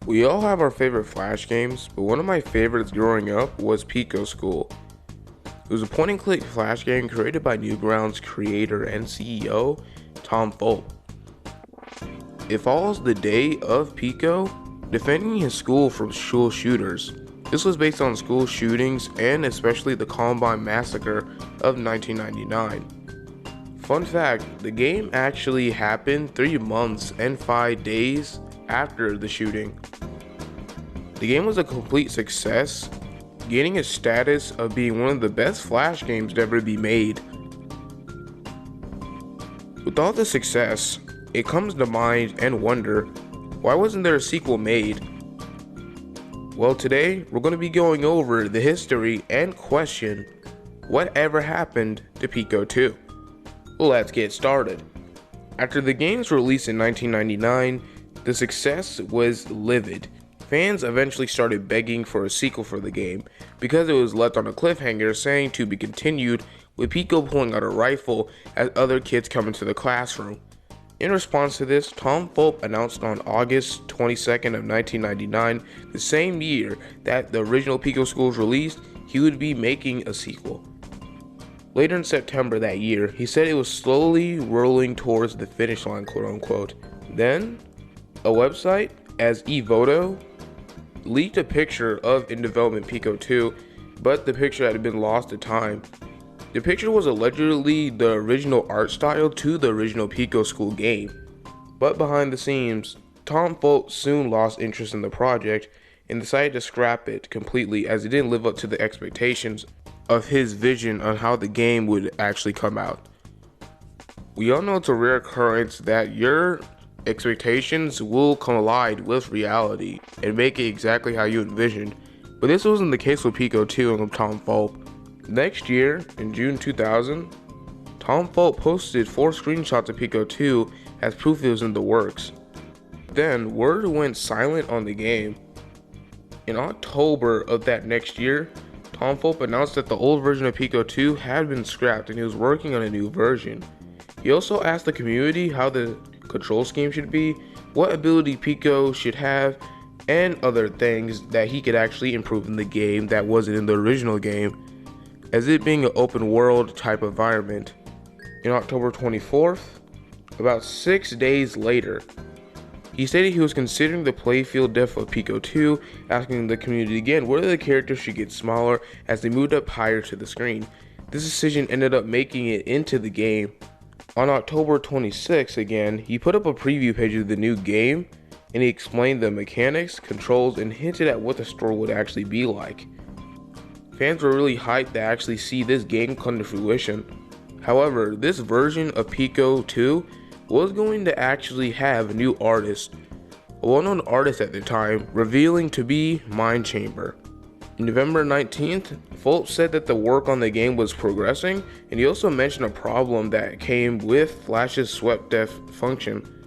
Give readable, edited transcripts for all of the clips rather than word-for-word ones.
We all have our favorite Flash games, but one of my favorites growing up was Pico School. It was a point-and-click Flash game created by Newgrounds creator and CEO, Tom Fulp. It follows the day of Pico defending his school from school shooters. This was based on school shootings and especially the Columbine Massacre of 1999. Fun fact, the game actually happened 3 months and 5 days after the shooting. The game was a complete success, gaining a status of being one of the best Flash games to ever be made. With all the success, it comes to mind and wonder, why wasn't there a sequel made? Well, today we're going to be going over the history and question, whatever happened to Pico 2? Let's get started. After the game's release in 1999, the success was livid. Fans eventually started begging for a sequel for the game because it was left on a cliffhanger saying to be continued, with Pico pulling out a rifle as other kids come into the classroom. In response to this, Tom Fulp announced on August 22nd of 1999, the same year that the original Pico School was released, he would be making a sequel. Later in September that year, he said it was slowly rolling towards the finish line, quote unquote. Then, a website as eVoto leaked a picture of in development Pico 2, but the picture had been lost to time. The picture was allegedly the original art style to the original Pico School game, but behind the scenes, Tom Fulp soon lost interest in the project and decided to scrap it completely as it didn't live up to the expectations of his vision on how the game would actually come out. We all know it's a rare occurrence that your expectations will collide with reality and make it exactly how you envisioned, but this wasn't the case with Pico 2 and Tom Fulp. Next year, in June 2000, Tom Fulp posted 4 screenshots of Pico 2 as proof it was in the works. Then, word went silent on the game. In October of that next year, Tom Fulp announced that the old version of Pico 2 had been scrapped and he was working on a new version. He also asked the community how the control scheme should be, what ability Pico should have, and other things that he could actually improve in the game that wasn't in the original game, as it being an open world type environment. In October 24th, about 6 days later, he stated he was considering the playfield depth of Pico 2, asking the community again whether the characters should get smaller as they moved up higher to the screen. This decision ended up making it into the game. On October 26th again, he put up a preview page of the new game, and he explained the mechanics, controls, and hinted at what the story would actually be like. Fans were really hyped to actually see this game come to fruition. However, this version of Pico 2 was going to actually have a new artist, a well-known artist at the time, revealing to be Mind Chamber. On November 19th, Fulp said that the work on the game was progressing, and he also mentioned a problem that came with Flash's swept depth function.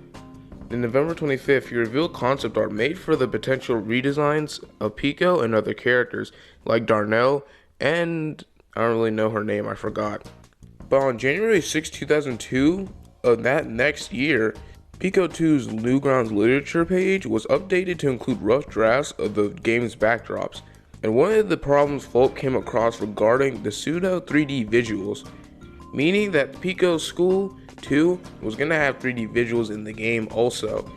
On November 25th, he revealed concept art made for the potential redesigns of Pico and other characters, like Darnell, and I don't really know her name, I forgot. But on January 6, 2002, of that next year, Pico 2's Newgrounds literature page was updated to include rough drafts of the game's backdrops. And one of the problems Fulp came across regarding the pseudo 3D visuals, meaning that Pico School 2 was going to have 3D visuals in the game also.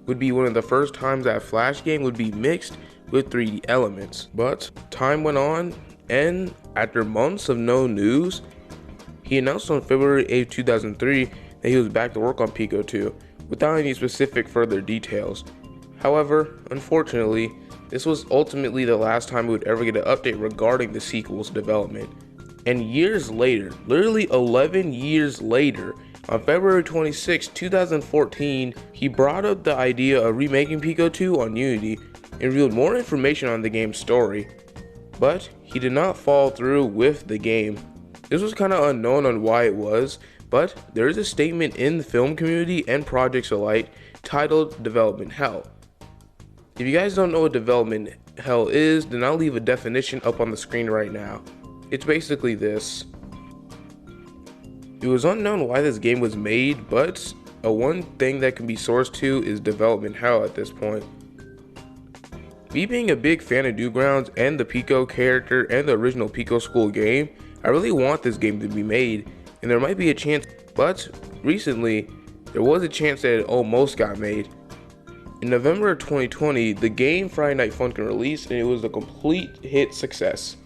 Would be one of the first times that Flash game would be mixed with 3D elements. But time went on, and after months of no news, he announced on February 8, 2003 that he was back to work on Pico 2 without any specific further details. However, unfortunately, this was ultimately the last time we would ever get an update regarding the sequel's development. And years later, literally 11 years later, on February 26, 2014, he brought up the idea of remaking Pico 2 on Unity and revealed more information on the game's story. But he did not follow through with the game. This was kind of unknown on why it was, but there is a statement in the film community and projects alike titled Development Hell. If you guys don't know what development hell is, then I'll leave a definition up on the screen right now. It's basically this. It was unknown why this game was made, but one thing that can be sourced to is development hell at this point. Me being a big fan of Newgrounds and the Pico character and the original Pico School game, I really want this game to be made, and there might be a chance, but recently, there was a chance that it almost got made. In November of 2020, the game Friday Night Funkin' released, and it was a complete hit success.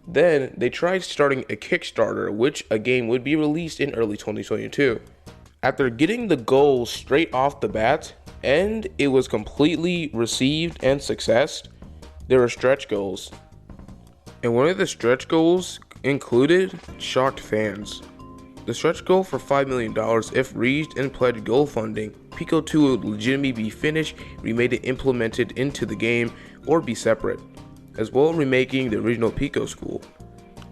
Then, they tried starting a Kickstarter, which a game would be released in early 2022. After getting the goals straight off the bat, and it was completely received and success, there were stretch goals. And one of the stretch goals included shocked fans. The stretch goal for $5 million if reached and pledged goal funding, Pico 2 would legitimately be finished, remade and implemented into the game, or be separate, as well as remaking the original Pico School.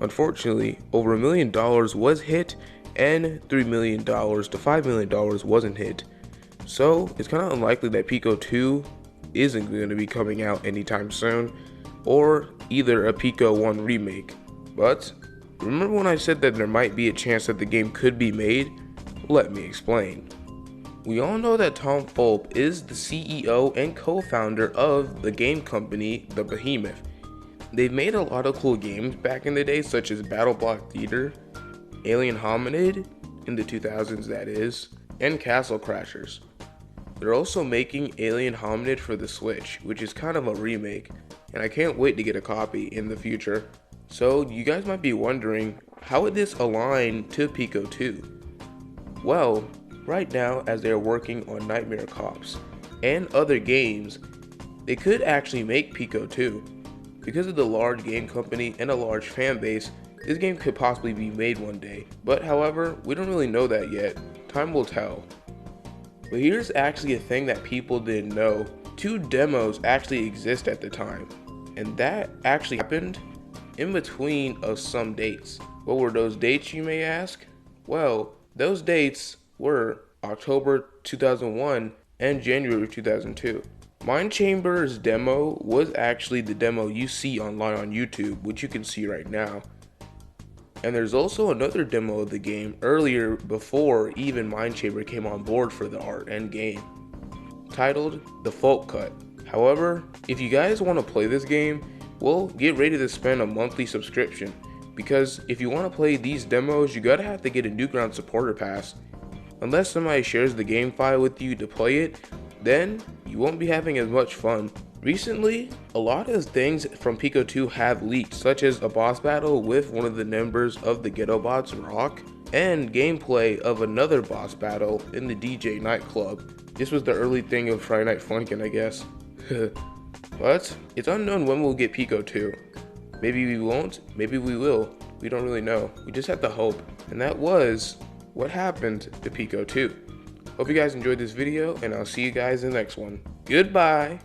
Unfortunately, over $1 million was hit, and $3 million to $5 million wasn't hit. So it's kind of unlikely that Pico 2 isn't going to be coming out anytime soon, or either a Pico 1 remake. But remember when I said that there might be a chance that the game could be made? Let me explain. We all know that Tom Fulp is the CEO and co-founder of the game company, The Behemoth. They've made a lot of cool games back in the day, such as Battle Block Theater, Alien Hominid, in the 2000s that is, and Castle Crashers. They're also making Alien Hominid for the Switch, which is kind of a remake, and I can't wait to get a copy in the future. So you guys might be wondering, how would this align to Pico 2? Well, right now as they're working on Nightmare Cops and other games, they could actually make Pico 2. Because of the large game company and a large fan base, this game could possibly be made one day. But however, we don't really know that yet. Time will tell. But here's actually a thing that people didn't know. 2 demos actually exist at the time, and that actually happened in between of some dates. What were those dates, you may ask? Well, those dates were October 2001 and January 2002. Mind Chamber's demo was actually the demo you see online on YouTube, which you can see right now. And there's also another demo of the game earlier before even Mind Chamber came on board for the art and game, titled The Fulp Cut. However, if you guys want to play this game, well, get ready to spend a monthly subscription, because if you want to play these demos, you gotta have to get a Newgrounds supporter pass. Unless somebody shares the game file with you to play it, then you won't be having as much fun. Recently, a lot of things from Pico 2 have leaked, such as a boss battle with one of the members of the Ghetto Bots, Rock, and gameplay of another boss battle in the DJ nightclub. This was the early thing of Friday Night Funkin', I guess. But it's unknown when we'll get Pico 2. Maybe we won't, maybe we will. We don't really know. We just have to hope. And that was what happened to Pico 2. Hope you guys enjoyed this video, and I'll see you guys in the next one. Goodbye!